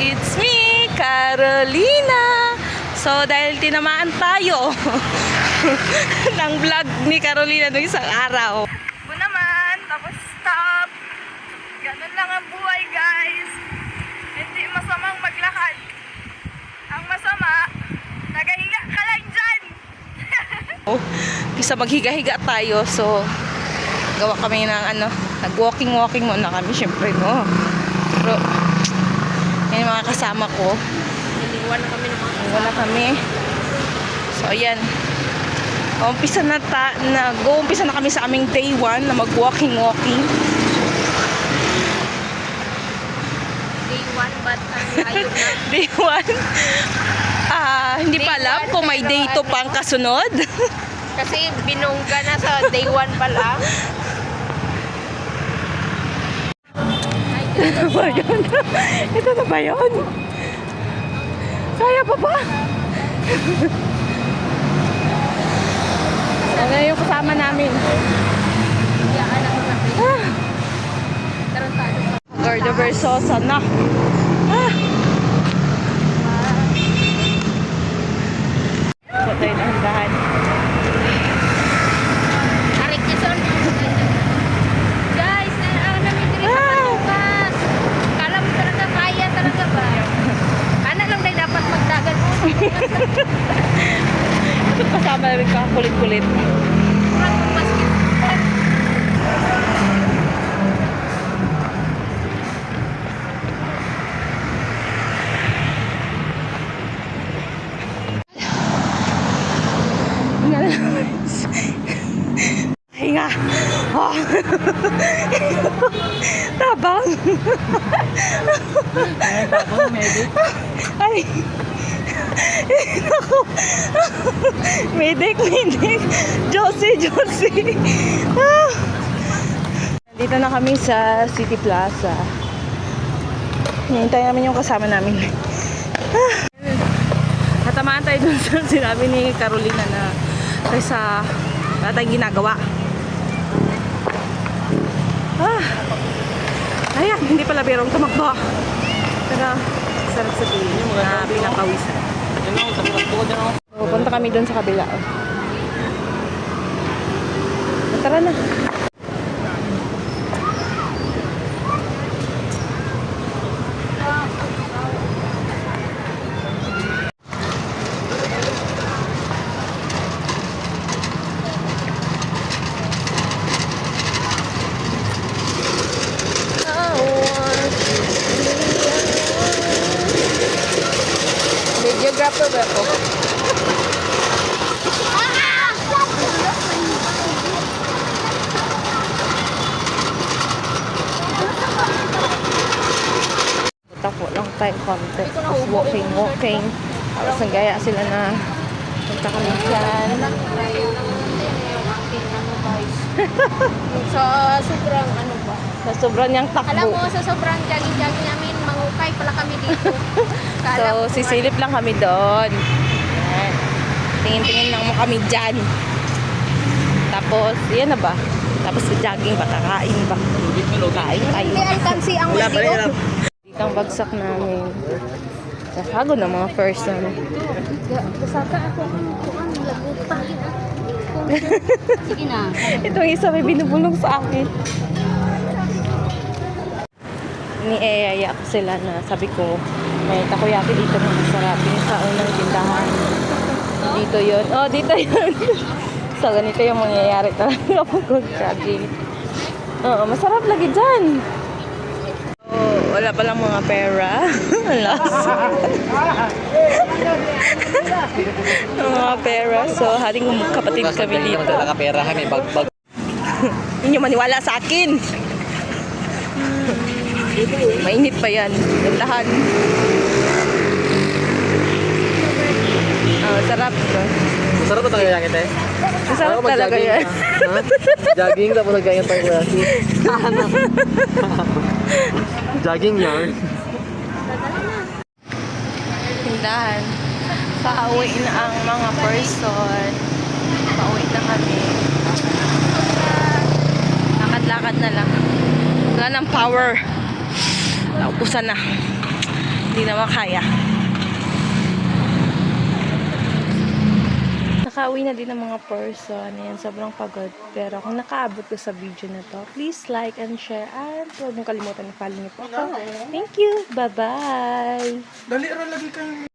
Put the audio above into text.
It's me, Carolina. So, dahil tinamaan tayo ng vlog ni Carolina noong isang araw. Bu naman, tapos stop. Ganun lang ang buhay, guys. Hindi masamang maglakad. Ang masama, nagahiga ka lang dyan. Bisa maghiga-higa tayo, so gawa kami ng nag-walking muna kami, syempre, no. Pero yan yung mga kasama ko. Naliwan na kami ng mga kasama. Wala kami. So, ayan. Umpisa na kami sa aming day 1 na mag-walking. Day 1, but ayaw na. Day 1? Hindi pa alam kung may day 2 pang kasunod. Kasi binungga na sa day 1 pa lang. Ito na ba yun? Ito na ba yun? Kaya pa ba? Ano yung kasama namin? Yaan ako na rin. Tarantado pa. Gordo Versosa na. Patay na handahan. Arik niya son. Guys, namin diri sa patukas. Kala mo talaga kaya talaga ba? Ana lang dahil dapat magdagan mo. Ito kasama namin kulit-kulit. Kurang basketball. Hinga. Oh. Tabang. Ay. Naku. Medic. Josie. Dito na kami sa City Plaza. Hinihintay namin yung kasama namin. Natamaan tayo dun sa sinabi ni Carolina na kaysa wala tayong ginagawa. Ayan, hindi pala birong tumakbo. Pero sarap sa tingin na pinakawisan. Pupunta kami dun sa kabila. Tara na. Videographer ba ako? Tapo lang tayo konti. Tapos walking. Tapos nagaya sila na punta kami dyan. So, sobrang ano ba? Sa sobrang niyang Alam mo, takbo. sa sobrang jogging namin, mangukay pala kami dito. Kala So, ko sisilip lang kami doon. Yan. Tingin-tingin lang mo kami dyan. Tapos, yan na ba? Tapos jogging ba? Kakain ba? Kain tayo. Hindi alkansi ang maligo. Dito ang bagsak namin. Sasago na mga first namin. Basaka ako ang lagutan. Sige na. Itong isa may binubulong sa akin. Niayaya ko sila na sabi ko, may takoyaki dito na masarap. Yung sa unang tindahan. Dito yun. Oh, dito yun. So, ganito yung mangyayari talaga kapag mag-jogging. Oo, masarap lagi dyan. Oh, wala palang mga pera. Mga pera. So, hating kapatid kami dito. Nakapera kami, bag. Hindi nyo maniwala sa akin. Mainit pa yan. Dandahan. Sarap. Masarap ba talaga yan, Masarap talaga yan. Jogging, tapos nagkaya tayo kuya. Jogging yarn. Tindahan. Pauwi na ang mga person. Pauwi na kami. Lakad-lakad na lang. Wala ng power. Naupusan na. Hindi na makaya. Nakauwi na din ang mga person. Ayan, sobrang pagod. Pero kung nakaabot ko sa video na to, please like and share. At huwag mong kalimutan na follow niyo po ako. Thank you. Bye-bye. Dali ra lagi kayo.